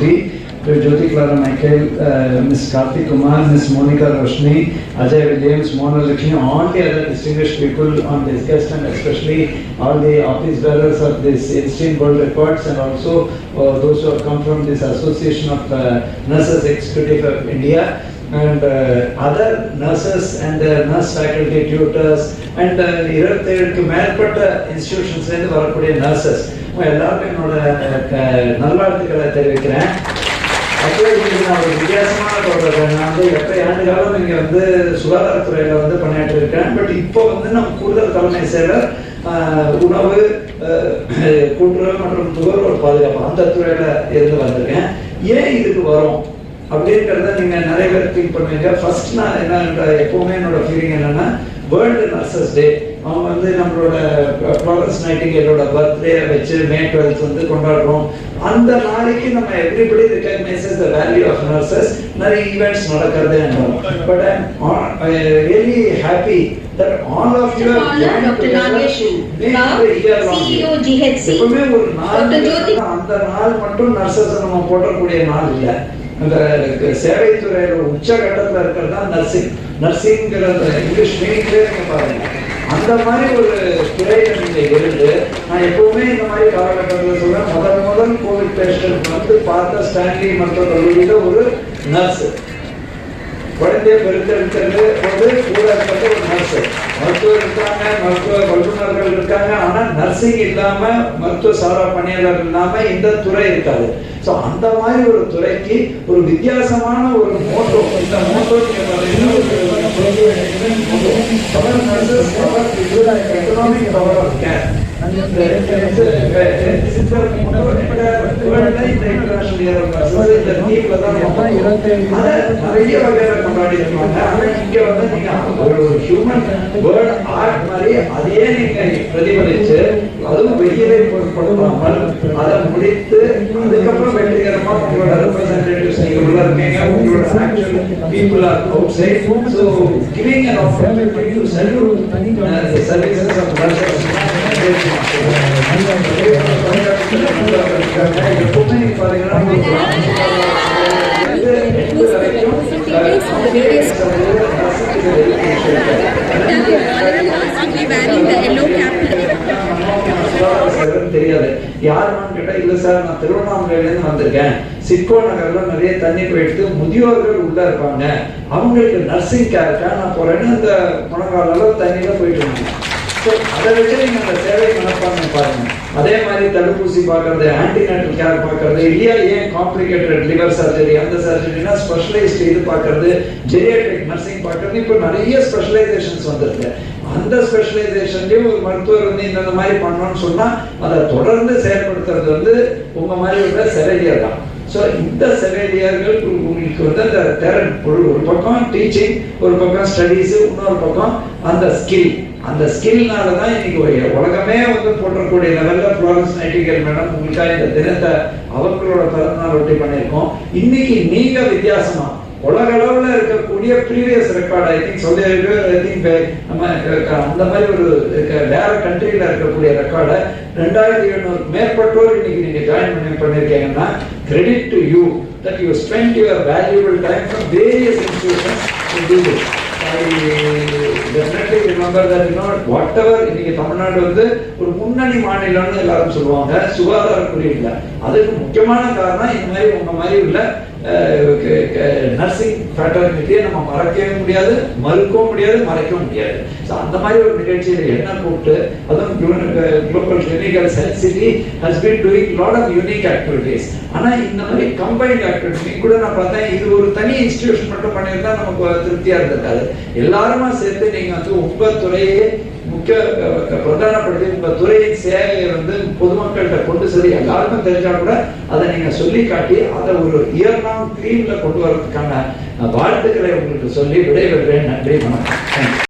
Ji, Jyoti Clara Michael, Ms. Karthik Kumar, Ms. Monica Roshni, Ajay Williams, Mona Lakshmi, all the other distinguished people on this guest, and especially all the office bearers of this Einstein World Records, and also those who have come from this Association of Nurses Executive of India, and other nurses and nurse faculty tutors and 27 மேற்பட்ட இன்ஸ்டிடியூஷன்ஸ்லேருந்து வரக்கூடிய nurses எல்லாருக்கும் என்னோட நல்வாழ்த்துக்களை தெரிவிக்கிறேன். ஆக்சுவலாக இதுக்கு நான் ஒரு வித்தியாசமான சொல்கிறேன். நான் வந்து 8 ஆண்டு காலம் இங்கே வந்து சுகாதாரத்துறையில் வந்து பணியாற்றி இருக்கேன். பட் இப்போ வந்து நம்ம கூடுதல் தலைமை செயலர் உணவு கூட்டுறவு மற்றும் நுகர்வோர் பாதுகாப்பு அந்த துறையில் இருந்து வந்திருக்கேன். ஏன் இதுக்கு வரும் அப்படிங்கிறத நீங்கள் நிறைய பேர் திங்க் பண்ணுவீங்க. ஃபர்ஸ்ட் நான் என்ன எப்போவுமே என்னோட ஃபீலிங் என்னென்னா, வேர்ல்டு நர்சஸ் டே அவங்க வந்து நம்மளோட ஃப்ளாரன்ஸ் நைட்டிங்கேலோட பர்த்டே வச்சு May 12th வந்து கொண்டாடுறோம். அந்த நாளைக்கு நம்ம everybody recognises the value of nurses. நிறைய ஈவெண்ட்ஸ் நடக்கிறதே but I really happy that all of you are Dr. Nagesh CEO GHC எப்பவுமே ஒரு நாள் அந்த நாள் மட்டும் நர்சஸ் நம்ம போடக்கூடிய நாள் இல்லை. அந்த சேவை துறையில உச்சகட்டத்தில் இருக்கிறது தான் நர்சிங்கிற இங்கிலீஷ் மீனிங்லேயே நீங்க பாருங்க. அந்த மாதிரி ஒரு துறையில நீங்க இருந்து நான் எப்பவுமே இந்த மாதிரி காலகட்டத்தில் சொல்றேன், முதல் கோவிட் பேஷண்ட் வந்து பார்த்த ஸ்டான்லி மருத்துவக் கல்லூரியில ஒரு நர்ஸ் குழந்தைய பெருத்தெடுக்கிறது வந்து கூட இருக்கிறது ஒரு நர்ஸ். மருத்துவர் இருக்காங்க, மருத்துவ வல்லுநர்கள் இருக்காங்க, ஆனா நர்சிங் இல்லாம மருத்துவ சாரா பணியாளர் இல்லாம இந்த துறை இருக்காது. ஸோ அந்த மாதிரி ஒரு துறைக்கு ஒரு வித்தியாசமான ஒரு மோட்டோ, இந்த மோட்டோ நீங்க பார்த்தீங்கன்னா எக்கனாமிக் பவர் ஆஃப் கேர் நிறைய வகையில கொண்டாடி இருப்பாங்க. ஆனா இங்க வந்து நீங்க ஒரு ஹியூமன் வேர்ட் ஆர்ட் மாதிரி அதையே நீங்க பிரதிபலிச்சு அதுவும் வெயிலை பொருட்படுத்தாமல் அதை முடித்து அதுக்கப்புறம் வெற்றிகரமா உங்களோட ரெப்ரசன்டேட்டிவ்ஸ் நீங்க உள்ள இருக்கீங்க, உங்களோட actual people are outside. So giving an opportunity to salute the services of nurses. எப்பவுமே பாத்தீங்கன்னா தெரியாது யாருன்னு கேட்டா, இல்ல சார் நான் திருவண்ணாமலையில இருந்து வந்திருக்கேன், சிட்கோ நகர்ல நிறைய தண்ணி போயிட்டு முதியோர்கள் உள்ள இருப்பாங்க, அவங்களுக்கு நர்சிங் கேருக்கா நான் போறேன்னு அந்த முழங்கால தண்ணியில போயிட்டு இருந்தாங்க. அதை வச்சு நீங்க அந்த சேவை மனப்பான்மை பாருங்க. அதே மாதிரி தடுப்பூசி பார்க்கறது, ஆன்டிநேட்டல் கேர் பார்க்கறது, இல்லையா ஏன் காம்ப்ளிகேட்டட் லிவர் சர்ஜரி, அந்த சர்ஜரினா ஸ்பெஷலைஸ்ட் இது பார்க்கறது, ஜெரியாட்ரிக் நர்சிங் பார்க்கறது, இப்போ நிறைய ஸ்பெஷலைசேஷன்ஸ் வந்துருக்கு. அந்த ஸ்பெஷலைசேஷன்லயும் ஒரு மருத்துவர் வந்து இந்த மாதிரி பண்ணணும்னு சொன்னா அதை தொடர்ந்து செயல்படுத்துறது வந்து உங்க மாதிரி உள்ள செவிலியர் தான். ஸோ இந்த செவிலியர்கள் உங்களுக்கு வந்து அந்த டேலண்ட், ஒரு பக்கம் டீச்சிங், ஒரு பக்கம் ஸ்டடீஸ், இன்னொரு பக்கம் அந்த ஸ்கில். அந்த ஸ்கில்னால தான் இன்னைக்கு உலகமே வந்து போற்றக்கூடிய லெவல்ல ஃப்ளாரன்ஸ் நைட்டிங்கேல் மேடம் உங்களுக்காக இந்த தினத்தை அவங்களோட பிறந்தநாள் ஒட்டி பண்ணியிருக்கோம். இன்னைக்கு நீங்க வித்தியாசமா உலக அளவில் இருக்கக்கூடிய previous record, I think Saudi Arabia, I think நம்ம அந்த மாதிரி ஒரு வேற கண்ட்ரியில இருக்கக்கூடிய ரெக்கார்டை 2700 மேற்பட்டோர் இன்னைக்கு நீங்க ஜாயின் பண்ணிருக்கீங்கன்னா credit to you that you spent your valuable time from various institutions to do this. I definitely remember that, you know, whatever இன்னைக்கு தமிழ்நாடு வந்து ஒரு முன்னணி மாநிலம்னு எல்லாரும் சொல்லுவாங்க சுகாதார குறியீடுல. அதுக்கு முக்கியமான காரணம் இந்த மாதிரி உங்க மாதிரி உள்ள நர்சிங் ஃபேட்டர்னிட்டியை நம்ம மறக்கவே முடியாது, மறுக்கவும் முடியாது, மறைக்கவும் முடியாது. ஸோ அந்த மாதிரி ஒரு நிகழ்ச்சியில் என்ன கூப்பிட்டு, அதுவும் Global Clinical Health City has been doing lot of unique activities. ஆனால் இந்த மாதிரி கம்பைன்ட் ஆக்டிவிட்டி கூட நான் பார்த்தேன், இது ஒரு தனி இன்ஸ்டிடியூஷன் மட்டும் பண்ணியிருந்தா நமக்கு திருப்தியாக இருந்திருக்காது. எல்லாருமா சேர்த்து நீங்கள் வந்து உங்கள் துறையே முக்கிய பிரதானப்படுத்தி உங்க துறையின் சேவையை வந்து பொதுமக்கள்கிட்ட கொண்டு சரி எல்லாருக்கும் தெரிஞ்சா கூட அதை நீங்க சொல்லி காட்டி அதை ஒரு இயர் லாங் தீம்ல கொண்டு வரதுக்கான வாழ்த்துக்களை உங்களுக்கு சொல்லி விடைபெறுகிறேன். நன்றி, வணக்கம்.